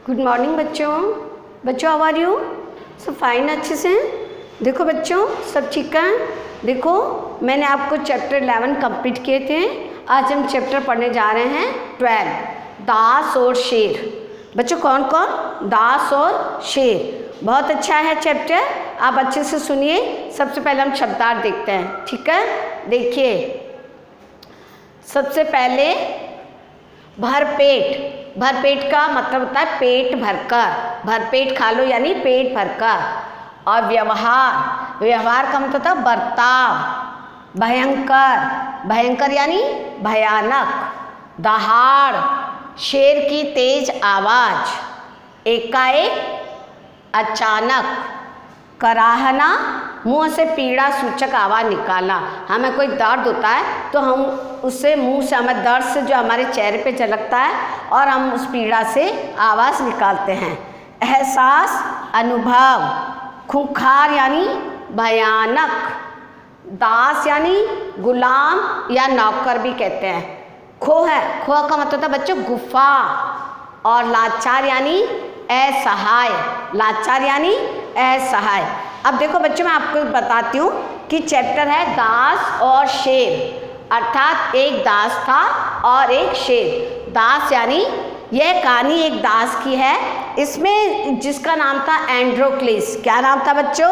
Good morning बच्चों। बच्चों how are you? सब फाइन, अच्छे से हैं? देखो बच्चों, सब ठीक है। देखो मैंने आपको चैप्टर 11 कंप्लीट किए थे। आज हम चैप्टर पढ़ने जा रहे हैं 12, दास और शेर। बच्चों कौन कौन? दास और शेर। बहुत अच्छा है चैप्टर, आप अच्छे से सुनिए। सबसे पहले हम शब्दार्थ देखते हैं, ठीक है? देखिए, सबसे पहले भरपेट। भरपेट का मतलब होता है पेट भरकर, भरपेट खा लो यानी पेट भरकर। और व्यवहार, व्यवहार का मतलब होता है बर्ताव। भयंकर, भयंकर यानी भयानक। दहाड़, शेर की तेज आवाज। एकाएक, अचानक। कराहना, मुंह से पीड़ा सूचक आवाज़ निकालना। हमें कोई दर्द होता है तो हम उससे मुंह से, हमें दर्द से जो हमारे चेहरे पे झलकता है और हम उस पीड़ा से आवाज़ निकालते हैं। एहसास, अनुभव। खूंखार यानी भयानक। दास यानी गुलाम या नौकर भी कहते हैं। खोह है, खोह का मतलब होता है बच्चों गुफा। और लाचार यानी असहाय। लाचार यानी असहाय। अब देखो बच्चों, मैं आपको बताती हूँ कि चैप्टर है दास और शेर, अर्थात एक दास था और एक शेर। दास यानी यह कहानी एक दास की है, इसमें जिसका नाम था एंड्रोक्लिस। क्या नाम था बच्चों?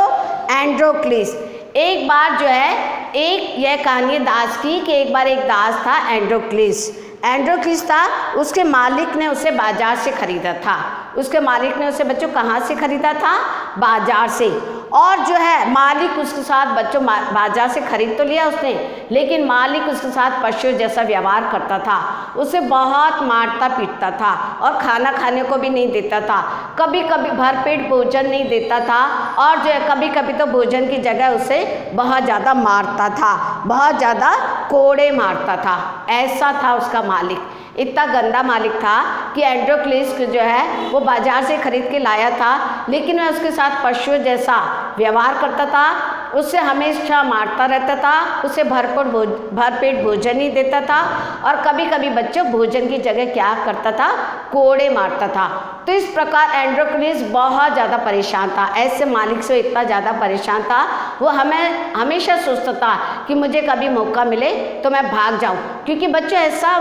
एंड्रोक्लिस। एक बार जो है, यह कहानी दास की कि एक बार एक दास था एंड्रोक्लिस। एंड्रोक्लिस था, उसके मालिक ने उसे बाजार से खरीदा था। उसके मालिक ने उसे बच्चों कहाँ से खरीदा था? बाजार से। और जो है मालिक उसके साथ बच्चों बाजार से खरीद तो लिया उसने, लेकिन मालिक उसके साथ पशु जैसा व्यवहार करता था। उसे बहुत मारता पीटता था और खाना खाने को भी नहीं देता था। कभी कभी भरपेट भोजन नहीं देता था और जो है कभी कभी तो भोजन की जगह उसे बहुत ज़्यादा मारता था, बहुत ज़्यादा कोड़े मारता था। ऐसा था उसका मालिक। इतना गंदा मालिक था कि एंड्रोक्लिस जो है वो बाजार से खरीद के लाया था, लेकिन वह उसके साथ पशु जैसा व्यवहार करता था, उससे हमेशा मारता रहता था, उसे भरपेट भोजन नहीं देता था और कभी कभी बच्चों भोजन की जगह क्या करता था? कोड़े मारता था। तो इस प्रकार एंड्रोक्लिस बहुत ज़्यादा परेशान था। ऐसे मालिक से इतना ज़्यादा परेशान था, वो हमें हमेशा सोचता था कि मुझे कभी मौका मिले तो मैं भाग जाऊँ। क्योंकि बच्चों ऐसा,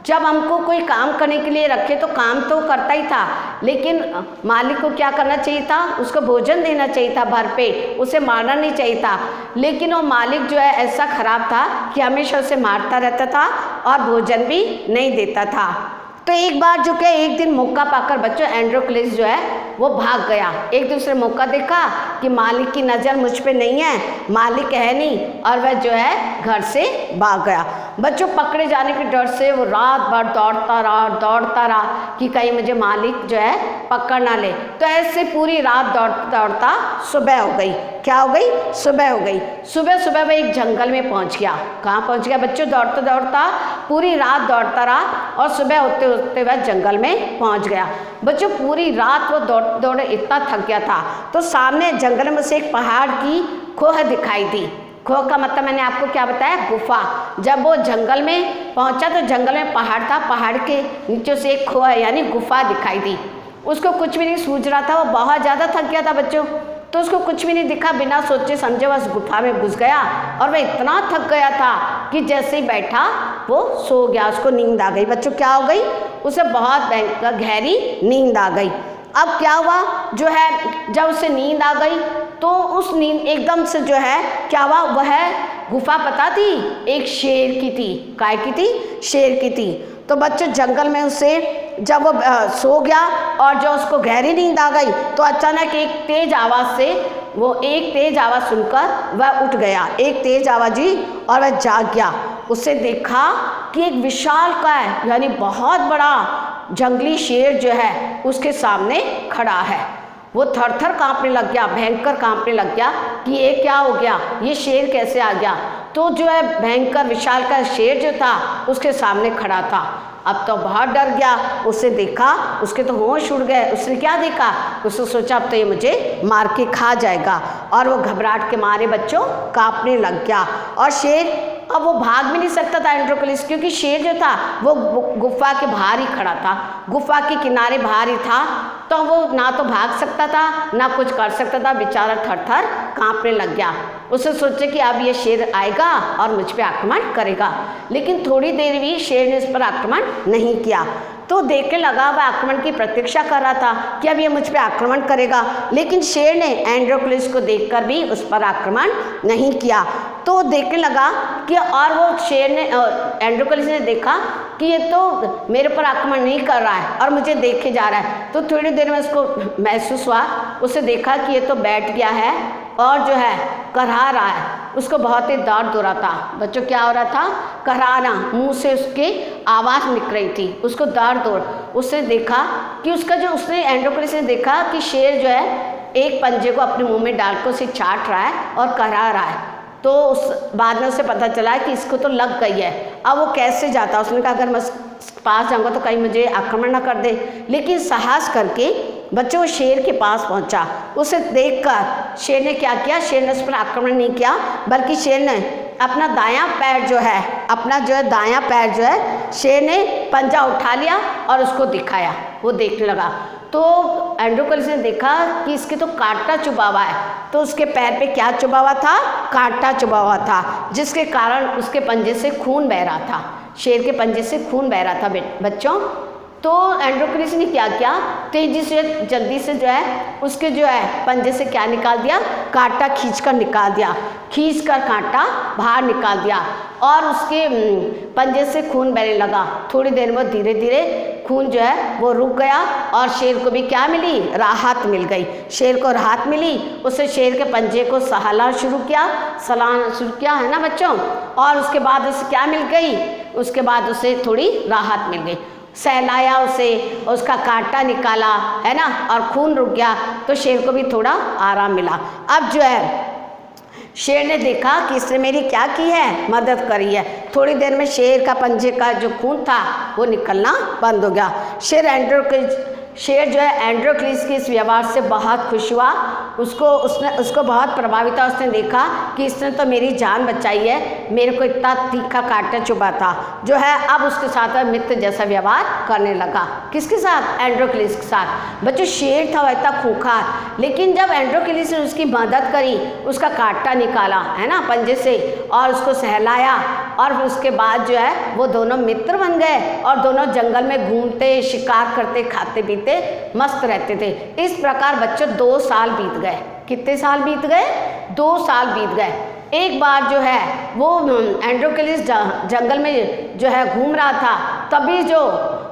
जब हमको कोई काम करने के लिए रखे तो काम तो करता ही था, लेकिन मालिक को क्या करना चाहिए था? उसको भोजन देना चाहिए था भरपेट, उसे मारना नहीं चाहिए था। लेकिन वो मालिक जो है ऐसा खराब था कि हमेशा उसे मारता रहता था और भोजन भी नहीं देता था। तो एक बार जो क्या, एक दिन मौका पाकर बच्चों एंड्रोक्लिस जो है वो भाग गया। एक दूसरे मौका देखा कि मालिक की नज़र मुझ पे नहीं है, मालिक है नहीं, और वह जो है घर से भाग गया। बच्चों पकड़े जाने के डर से वो रात भर दौड़ता रहा कि कहीं मुझे मालिक जो है पकड़ ना ले। तो ऐसे पूरी रात दौड़ता सुबह हो गई। क्या हो गई? सुबह हो गई। सुबह वह एक जंगल में पहुंच गया। कहाँ पहुंच गया बच्चों? दौड़ता पूरी रात दौड़ता रहा और सुबह होते होते वह जंगल में पहुंच गया। बच्चों पूरी रात वो दौड़े इतना थक गया था, तो सामने जंगल में से एक पहाड़ की खोह दिखाई दी। खोह का मतलब मैंने आपको क्या बताया? गुफा। जब वो जंगल में पहुंचा तो जंगल में पहाड़ था, पहाड़ के नीचे से एक खोह यानी गुफा दिखाई दी। उसको कुछ भी नहीं सूझ रहा था, वो बहुत ज़्यादा थक गया था बच्चों, तो उसको कुछ भी नहीं दिखा। बिना सोचे समझे वह उस गुफा में घुस गया और वह इतना थक गया था कि जैसे ही बैठा वो सो गया, उसको नींद आ गई। बच्चों क्या हो गई? उसे बहुत गहरी नींद आ गई। अब क्या हुआ जो है, जब उसे नींद आ गई तो उस नींद एकदम से जो है क्या हुआ, वह गुफा पता थी एक शेर की थी। काय की थी? शेर की थी। तो बच्चों जंगल में उसे जब वो सो गया और जो उसको गहरी नींद आ गई तो अचानक एक तेज आवाज़ सुनकर वह उठ गया, एक तेज आवाज़ हुई और वह जाग गया। उसे देखा कि एक विशालकाय यानी बहुत बड़ा जंगली शेर जो है उसके सामने खड़ा है। वो थर-थर कांपने लग गया, भयंकर कांपने लग गया कि ये क्या हो गया, ये शेर कैसे आ गया। तो जो है भयंकर विशालकाय शेर जो था उसके सामने खड़ा था। अब तो बहुत डर गया, उसे देखा, उसके तो होश उड़ गए। उसने क्या देखा? उसने सोचा अब तो ये मुझे मार के खा जाएगा, और वो घबराहट के मारे बच्चों कांपने लग गया। और शेर अब वो भाग भी नहीं सकता था एंड्रोक्लिस, क्योंकि शेर जो था वो गुफा के बाहर ही खड़ा था, गुफा के किनारे बाहर ही था, तो वो ना तो भाग सकता था ना कुछ कर सकता था। बेचारा थर थर कांपने लग गया। उसे सोचे कि अब ये शेर आएगा और मुझ पे आक्रमण करेगा, लेकिन थोड़ी देर भी शेर ने उस पर आक्रमण नहीं किया। तो देखने लगा, वह आक्रमण की प्रतीक्षा कर रहा था कि अब ये मुझ पे आक्रमण करेगा, लेकिन शेर ने एंड्रोक्लिस को देखकर भी उस पर आक्रमण नहीं किया। तो देखने लगा कि, और वो शेर ने एंड्रोक्लिस ने देखा कि ये तो मेरे पर आक्रमण नहीं कर रहा है और मुझे देखे जा रहा है। तो थोड़ी देर में उसको महसूस हुआ, उसे देखा कि ये तो बैठ गया है और जो है करहा रहा है। उसको बहुत ही दर्द हो रहा था। बच्चों क्या हो रहा था? कराहना, मुंह से उसके आवाज़ निकल रही थी, उसको दर्द हो। उसने देखा कि उसने एंड्रोक्लिस ने देखा कि शेर जो है एक पंजे को अपने मुंह में डाल कर उसे चाट रहा है और करहा रहा है। तो उस बाद में उसे पता चला कि इसको तो लग गई है। अब वो कैसे जाता? उसने कहा अगर मैं पास जाऊंगा तो कहीं मुझे आक्रमण ना कर दे। लेकिन साहस करके बच्चों वो शेर के पास पहुंचा। उसे देखकर शेर ने क्या किया? शेर ने उस पर आक्रमण नहीं किया, बल्कि शेर ने अपना दायां पैर जो है दायां पैर जो है शेर ने पंजा उठा लिया और उसको दिखाया। वो देखने लगा तो एंड्रोक्लिस ने देखा कि इसके तो कांटा चुभा हुआ है। तो उसके पैर पे क्या चुभा हुआ था? कांटा चुभा हुआ था, जिसके कारण उसके पंजे से खून बह रहा था। शेर के पंजे से खून बह रहा था बच्चों। तो एंड्रोक्लिस ने क्या किया? तेजी से जल्दी से जो है उसके जो है पंजे से क्या निकाल दिया? कांटा खींचकर निकाल दिया, खींचकर कांटा बाहर निकाल दिया और उसके पंजे से खून बहने लगा। थोड़ी देर में धीरे धीरे खून जो है वो रुक गया और शेर को भी क्या मिली? राहत मिल गई। शेर को राहत मिली। उसे शेर के पंजे को सहलाना शुरू किया है ना बच्चों। और उसके बाद उसे क्या मिल गई? उसके बाद उसे थोड़ी राहत मिल गई। सहलाया उसे, उसका कांटा निकाला है ना, और खून रुक गया तो शेर को भी थोड़ा आराम मिला। अब जो है शेर ने देखा कि इसने मेरी क्या की है? मदद करी है। थोड़ी देर में शेर का पंजे का जो खून था वो निकलना बंद हो गया। शेर जो है एंड्रोक्लिस के इस व्यवहार से बहुत खुश हुआ। उसको बहुत प्रभावित था। उसने देखा कि इसने तो मेरी जान बचाई है, मेरे को इतना तीखा कांटा चुभा था जो है। अब उसके साथ मित्र जैसा व्यवहार करने लगा। किसके साथ? एंड्रोक्लिस के साथ। बच्चों शेर था वह इतना खूंखार, लेकिन जब एंड्रोक्लिस ने उसकी मदद करी, उसका कांटा निकाला है ना पंजे से और उसको सहलाया, और उसके बाद जो है वो दोनों मित्र बन गए और दोनों जंगल में घूमते, शिकार करते, खाते पीते मस्त रहते थे। इस प्रकार बच्चों 2 साल बीत गए। कितने साल बीत गए? 2 साल बीत गए। एक बार जो है वो एंड्रोक्लिस जंगल में जो है घूम रहा था, तभी जो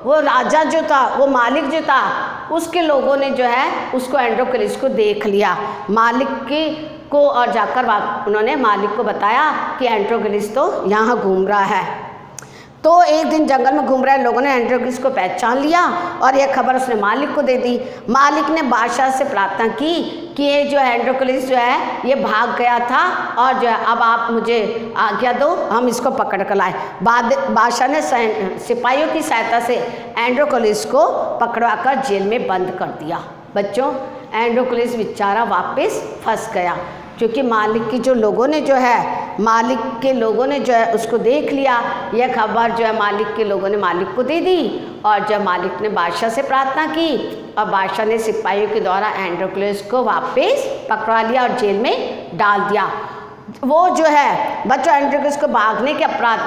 वो राजा जो था, वो मालिक जो था, उसके लोगों ने जो है उसको एंड्रोक्लिस को देख लिया। मालिक को और जाकर उन्होंने मालिक को बताया कि एंड्रोक्लिस तो यहाँ घूम रहा है। तो एक दिन जंगल में घूम रहे लोगों ने एंड्रोक्लिस को पहचान लिया और यह खबर उसने मालिक को दे दी। मालिक ने बादशाह से प्रार्थना की कि ये जो एंड्रोक्लिस जो है ये भाग गया था और जो है अब आप मुझे आज्ञा दो, हम इसको पकड़ कर लाए। बादशाह ने सिपाहियों की सहायता से एंड्रोक्लिस को पकड़वाकर जेल में बंद कर दिया। बच्चों एंड्रोक्लिस बेचारा वापस फंस गया, क्योंकि मालिक के लोगों ने जो है उसको देख लिया। यह खबर जो है मालिक के लोगों ने मालिक को दे दी और जब मालिक ने बादशाह से प्रार्थना की और बादशाह ने सिपाहियों के द्वारा एंड्रोक्लिस को वापस पकड़ा लिया और जेल में डाल दिया। वो जो है बच्चों एंड्रोक्लिस को भागने के अपराध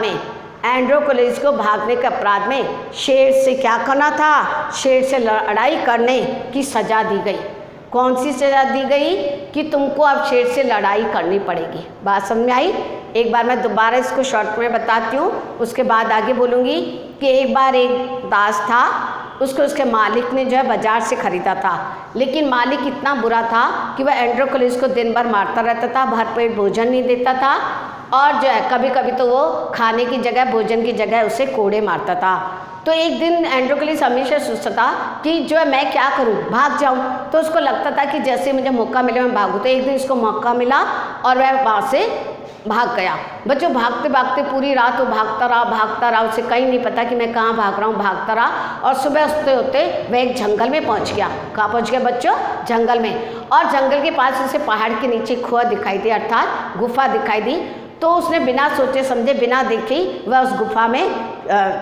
में शेर से क्या करना था? शेर से लड़ाई करने की सजा दी गई। कौन सी सजा दी गई? कि तुमको अब शेर से लड़ाई करनी पड़ेगी। बात समझ में आई? एक बार मैं दोबारा इसको शॉर्ट में बताती हूँ, उसके बाद आगे बोलूँगी। कि एक बार एक दास था, उसको उसके मालिक ने जो है बाजार से ख़रीदा था, लेकिन मालिक इतना बुरा था कि वह एंड्रोक्लिस को दिन भर मारता रहता था, भरपेट भोजन नहीं देता था और जो है कभी कभी तो वो खाने की जगह, भोजन की जगह उसे कोड़े मारता था। तो एक दिन एंड्रोक्लिस हमेशा सोचता था कि जो है मैं क्या करूं, भाग जाऊं। तो उसको लगता था कि जैसे मुझे मौका मिले मैं भागूं। तो एक दिन उसको मौका मिला और वह वहाँ से भाग गया। बच्चों भागते भागते पूरी रात वो भागता रहा, उसे कहीं नहीं पता कि मैं कहाँ भाग रहा हूँ, भागता रहा और सुबह होते होते वह एक जंगल में पहुँच गया। कहाँ पहुँच गया बच्चों? जंगल में। और जंगल के पास उसे पहाड़ के नीचे कुआं दिखाई दी, अर्थात गुफा दिखाई दी। तो उसने बिना सोचे समझे, बिना देखे वह उस गुफा में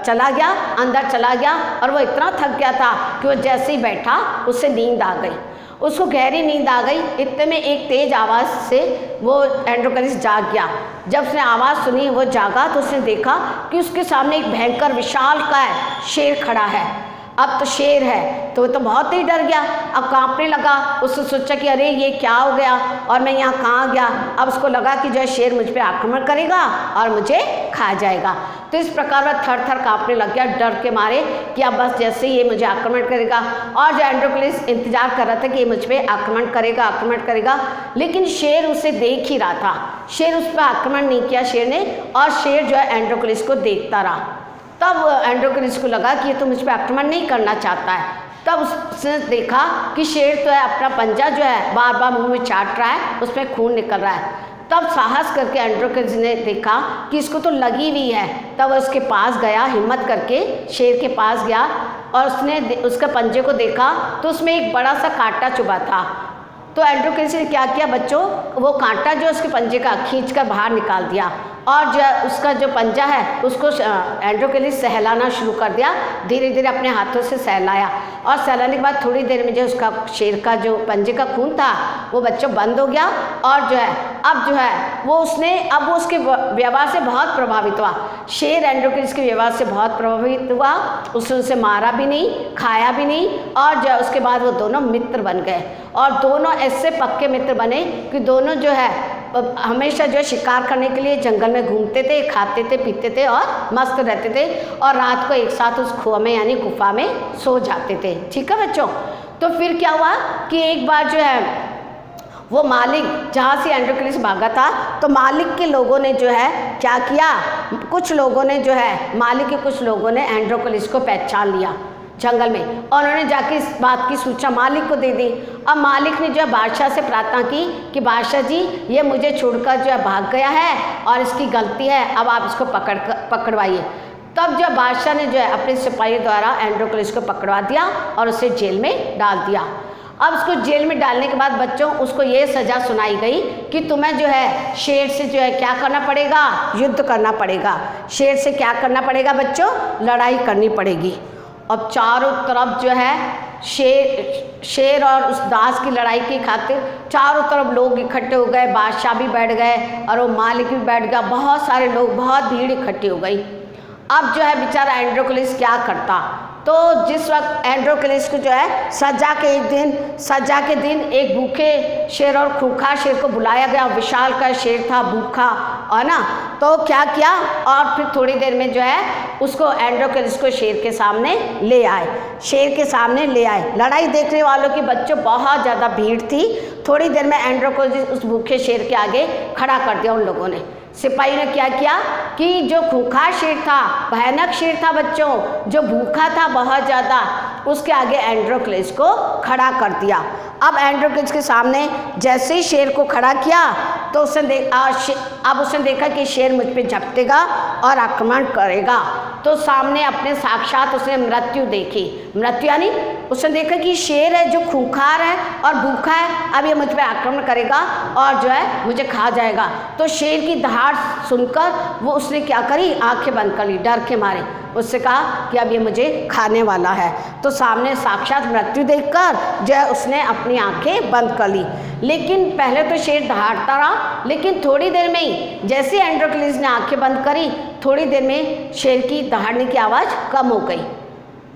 चला गया, अंदर चला गया। और वो इतना थक गया था कि वो जैसे ही बैठा उससे नींद आ गई, उसको गहरी नींद आ गई। इतने में एक तेज आवाज़ से वो एंड्रोक्लिस जाग गया। जब उसने आवाज़ सुनी, वो जागा तो उसने देखा कि उसके सामने एक भयंकर विशालकाय शेर खड़ा है। अब तो शेर है तो वो तो बहुत ही डर गया, अब कांपने लगा। उसने सोचा कि अरे ये क्या हो गया और मैं यहाँ कहाँ गया। अब उसको लगा कि जो है शेर मुझ पे आक्रमण करेगा और मुझे खा जाएगा। तो इस प्रकार वह थर थर कांपने लग गया डर के मारे कि अब बस जैसे ये मुझे आक्रमण करेगा। और जो एंड्रोक्लिस इंतजार कर रहा था कि ये मुझ पर आक्रमण करेगा, लेकिन शेर उसे देख ही रहा था। शेर उस पर आक्रमण नहीं किया शेर ने, और शेर जो है एंड्रोक्लिस को देखता रहा। तब एंड्रोक्लिस को लगा कि ये तो मुझ पर आक्रमण नहीं करना चाहता है। तब उसने देखा कि शेर तो है अपना पंजा जो है बार बार मुंह में चाट रहा है, उसमें खून निकल रहा है। तब साहस करके एंड्रोक्लिस ने देखा कि इसको तो लगी हुई है। तब उसके पास गया, हिम्मत करके शेर के पास गया और उसने उसके पंजे को देखा तो उसमें एक बड़ा सा कांटा चुभा था। तो एंड्रोक्लिस ने क्या किया बच्चों, वो कांटा जो उसके पंजे का खींचकर बाहर निकाल दिया और जो उसका जो पंजा है उसको एंड्रोक्लिस सहलाना शुरू कर दिया। धीरे धीरे अपने हाथों से सहलाया और सहलाने के बाद थोड़ी देर में जो उसका शेर का जो पंजे का खून था वो बच्चों बंद हो गया। और जो है अब जो है वो उसके व्यवहार से बहुत प्रभावित हुआ। शेर एंड्रोक्लिस के व्यवहार से बहुत प्रभावित हुआ, उसने उसे मारा भी नहीं, खाया भी नहीं। और जो उसके बाद वो दोनों मित्र बन गए और दोनों ऐसे पक्के मित्र बने कि दोनों जो है हमेशा जो है शिकार करने के लिए जंगल में घूमते थे, खाते थे, पीते थे और मस्त रहते थे और रात को एक साथ उस कुआं में यानी गुफा में सो जाते थे। ठीक है बच्चों। तो फिर क्या हुआ कि एक बार जो है वो मालिक जहाँ से एंड्रोक्लिस भागा था, तो मालिक के लोगों ने जो है क्या किया, कुछ लोगों ने जो है मालिक के कुछ लोगों ने एंड्रोक्लिस को पहचान लिया जंगल में और उन्होंने जाके इस बात की सूचना मालिक को दे दी। अब मालिक ने जो है बादशाह से प्रार्थना की कि बादशाह जी ये मुझे छोड़कर जो है भाग गया है और इसकी गलती है, अब आप इसको पकड़वाइए। तब जो बादशाह ने जो है अपने सिपाही द्वारा एंड्रोक्लिस को पकड़वा दिया और उसे जेल में डाल दिया। अब उसको जेल में डालने के बाद बच्चों उसको ये सज़ा सुनाई गई कि तुम्हें जो है शेर से जो है क्या करना पड़ेगा, युद्ध करना पड़ेगा। शेर से क्या करना पड़ेगा बच्चों, लड़ाई करनी पड़ेगी। अब चारों तरफ जो है शेर और उस दास की लड़ाई की खातिर चारों तरफ लोग इकट्ठे हो गए। बादशाह भी बैठ गए और वो मालिक भी बैठ गया, बहुत सारे लोग, बहुत भीड़ इकट्ठी हो गई। अब जो है बेचारा एंड्रोक्लिस क्या करता, तो जिस वक्त एंड्रोक्लिस को जो है सजा के दिन एक भूखे शेर और खूंखार शेर को बुलाया गया। विशाल का शेर था, भूखा, है ना। तो क्या किया और फिर थोड़ी देर में जो है उसको एंड्रोक्लिस को शेर के सामने ले आए। लड़ाई देखने वालों की बच्चों बहुत ज़्यादा भीड़ थी। थोड़ी देर में एंड्रोक्लिस उस भूखे शेर के आगे खड़ा कर दिया उन लोगों ने। सिपाही ने क्या किया कि जो खूंखार शेर था, भयानक शेर था बच्चों, जो भूखा था बहुत ज़्यादा, उसके आगे एंड्रोक्लिस को खड़ा कर दिया। अब एंड्रोक्लिस के सामने जैसे ही शेर को खड़ा किया तो उसने देखा कि शेर मुझ पे झपटेगा और आक्रमण करेगा। तो सामने अपने साक्षात उसने मृत्यु देखी। मृत्यु यानी उसने देखा कि शेर है जो खूंखार है और भूखा है, अब ये मुझ पे आक्रमण करेगा और जो है मुझे खा जाएगा। तो शेर की दहाड़ सुनकर वो उसने क्या करी, आंखें बंद कर ली डर के मारे। उससे कहा कि अब ये मुझे खाने वाला है। तो सामने साक्षात मृत्यु देखकर जो है उसने अपनी आंखें बंद कर ली। लेकिन पहले तो शेर दहाड़ता रहा, लेकिन थोड़ी देर में ही जैसे एंड्रोक्लिस ने आंखें बंद करी, थोड़ी देर में शेर की दहाड़ने की आवाज़ कम हो गई।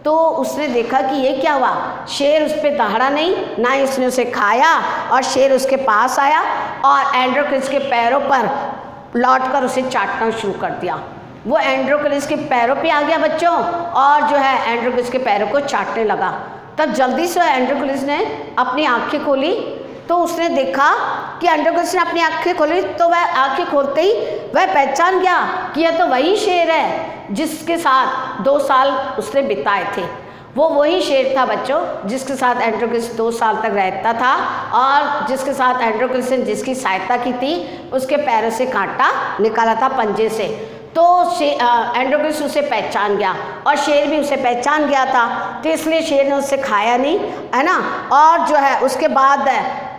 तो उसने देखा कि ये क्या हुआ, शेर उस पर दहाड़ा नहीं, ना ही उसने उसे खाया। और शेर उसके पास आया और एंड्रोक्लिस के पैरों पर लौटकर उसे चाटना शुरू कर दिया। वो एंड्रोक्लिस के पैरों पे आ गया बच्चों और जो है एंड्रोक्लिस के पैरों को चाटने लगा। तब जल्दी से एंड्रोक्लिस ने अपनी आंखें खोली तो उसने देखा कि एंड्रोक्लिस ने अपनी आंखें खोली तो वह आंखें खोलते ही वह पहचान गया कि यह तो वही शेर है जिसके साथ 2 साल उसने बिताए थे। वो वही शेर था बच्चों जिसके साथ एंड्रोक्लिस 2 साल तक रहता था और जिसके साथ एंड्रोक्लिस ने जिसकी सहायता की थी, उसके पैरों से कांटा निकाला था पंजे से। तो एंड्रोक्लिस उसे पहचान गया और शेर भी उसे पहचान गया था। तो इसलिए शेर ने उससे खाया नहीं, है ना। और जो है उसके बाद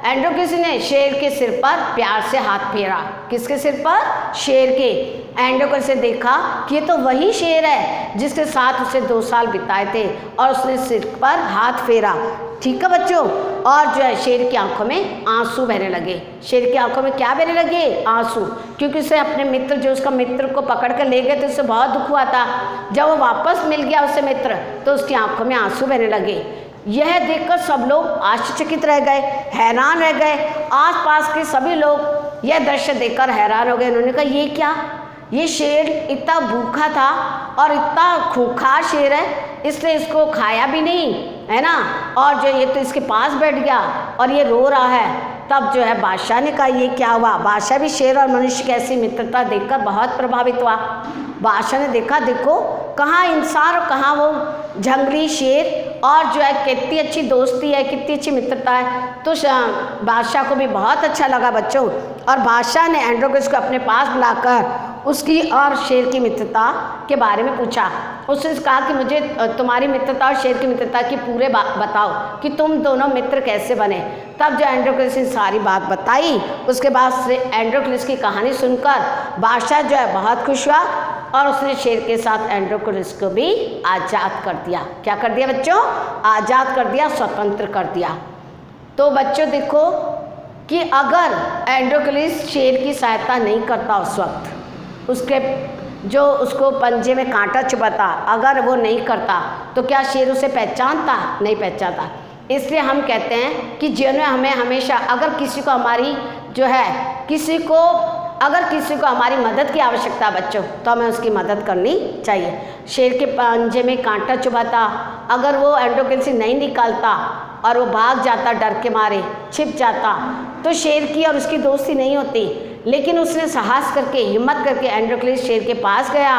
एंड्रोक्लिस ने शेर के सिर पर प्यार से हाथ फेरा। किसके सिर पर? शेर के। एंड्रोक्लिस ने देखा कि ये तो वही शेर है जिसके साथ उसे 2 साल बिताए थे और उसने सिर पर हाथ फेरा। ठीक है बच्चों। और जो है शेर की आंखों में आंसू बहने लगे। शेर की आंखों में क्या बहने लगे? आंसू। क्योंकि उसे अपने मित्र, जो उसका मित्र को पकड़ कर ले गए थे, उससे बहुत दुख हुआ था। जब वो वापस मिल गया उससे मित्र, तो उसकी आंखों में आंसू बहने लगे। यह देखकर सब लोग आश्चर्यचकित रह गए, हैरान रह गए। आसपास के सभी लोग यह दृश्य देखकर हैरान हो गए। उन्होंने कहा ये क्या? ये शेर इतना भूखा था और इतना खूंखार शेर है, इसने इसको खाया भी नहीं, है ना, और जो ये तो इसके पास बैठ गया और ये रो रहा है। तब जो है बादशाह ने कहा ये क्या हुआ? बादशाह भी शेर और मनुष्य की ऐसी मित्रता देखकर बहुत प्रभावित हुआ। बादशाह ने देखा, देखो कहाँ इंसान और कहाँ वो जंगली शेर, और जो है कितनी अच्छी दोस्ती है, कितनी अच्छी मित्रता है। तो बादशाह को भी बहुत अच्छा लगा बच्चों। और बादशाह ने एंड्रोक्लिस को अपने पास बुलाकर उसकी और शेर की मित्रता के बारे में पूछा। उसने कहा कि मुझे तुम्हारी मित्रता और शेर की मित्रता की पूरे बात बताओ कि तुम दोनों मित्र कैसे बने। तब जो एंड्रोक्लिस ने सारी बात बताई, उसके बाद एंड्रोक्लिस की कहानी सुनकर बादशाह जो है बहुत खुश हुआ और उसने शेर के साथ एंड्रोक्लिस को भी आज़ाद कर दिया। क्या कर दिया बच्चों? आज़ाद कर दिया, स्वतंत्र कर दिया। तो बच्चों देखो कि अगर एंड्रोक्लिस शेर की सहायता नहीं करता उस वक्त, उसके जो उसको पंजे में कांटा चुभाता, अगर वो नहीं करता तो क्या शेर उसे पहचानता? नहीं पहचानता। इसलिए हम कहते हैं कि जीवन में हमें हमेशा अगर किसी को हमारी जो है अगर किसी को हमारी मदद की आवश्यकता बच्चों, तो हमें उसकी मदद करनी चाहिए। शेर के पंजे में कांटा चुभाता, अगर वो एंड्रोक्लिस नहीं निकालता और वो भाग जाता, डर के मारे छिप जाता, तो शेर की और उसकी दोस्ती नहीं होती। लेकिन उसने साहस करके, हिम्मत करके एंड्रोक्लिस शेर के पास गया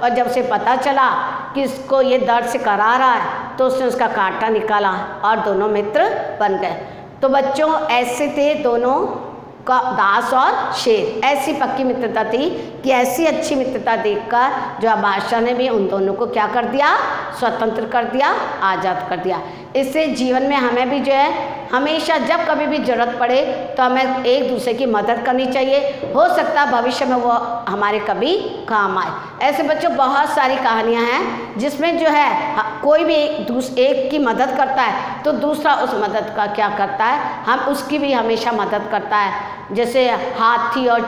और जब उसे पता चला कि इसको ये दर्द से करा रहा है, तो उसने उसका कांटा निकाला और दोनों मित्र बन गए। तो बच्चों ऐसे थे दोनों का, दास और शेर। ऐसी पक्की मित्रता थी कि ऐसी अच्छी मित्रता देखकर जो बादशाह ने भी उन दोनों को क्या कर दिया? स्वतंत्र कर दिया, आज़ाद कर दिया। इससे जीवन में हमें भी जो है हमेशा जब कभी भी ज़रूरत पड़े तो हमें एक दूसरे की मदद करनी चाहिए। हो सकता है भविष्य में वो हमारे कभी काम आए। ऐसे बच्चों बहुत सारी कहानियाँ हैं जिसमें जो है कोई भी एक की मदद करता है तो दूसरा उस मदद का क्या करता है? हम उसकी भी हमेशा मदद करता है। जैसे हाथी और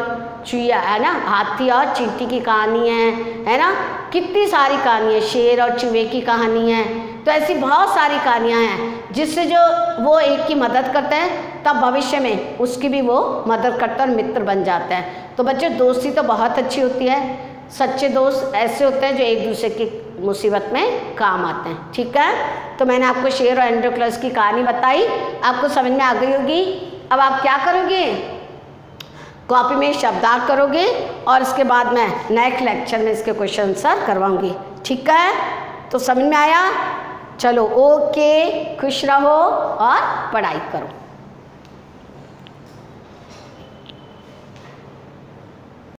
चूहा, है ना, हाथी और चींटी की कहानी है ना, कितनी सारी कहानी है। शेर और चूहे की कहानी है। तो ऐसी बहुत सारी कहानियाँ हैं जिससे जो वो एक की मदद करते हैं तब भविष्य में उसकी भी वो मदद करते हैं और मित्र बन जाते हैं। तो बच्चों दोस्ती तो बहुत अच्छी होती है। सच्चे दोस्त ऐसे होते हैं जो एक दूसरे की मुसीबत में काम आते हैं। ठीक है, तो मैंने आपको शेर और एंड्रोक्लिस की कहानी बताई, आपको समझ में आ गई होगी। अब आप क्या करोगे? कॉपी में शब्दार्थ करोगे और इसके बाद मैं नेक्स्ट लेक्चर में इसके क्वेश्चन आंसर करवाऊंगी। ठीक है, तो समझ में आया? चलो ओके, खुश रहो और पढ़ाई करो।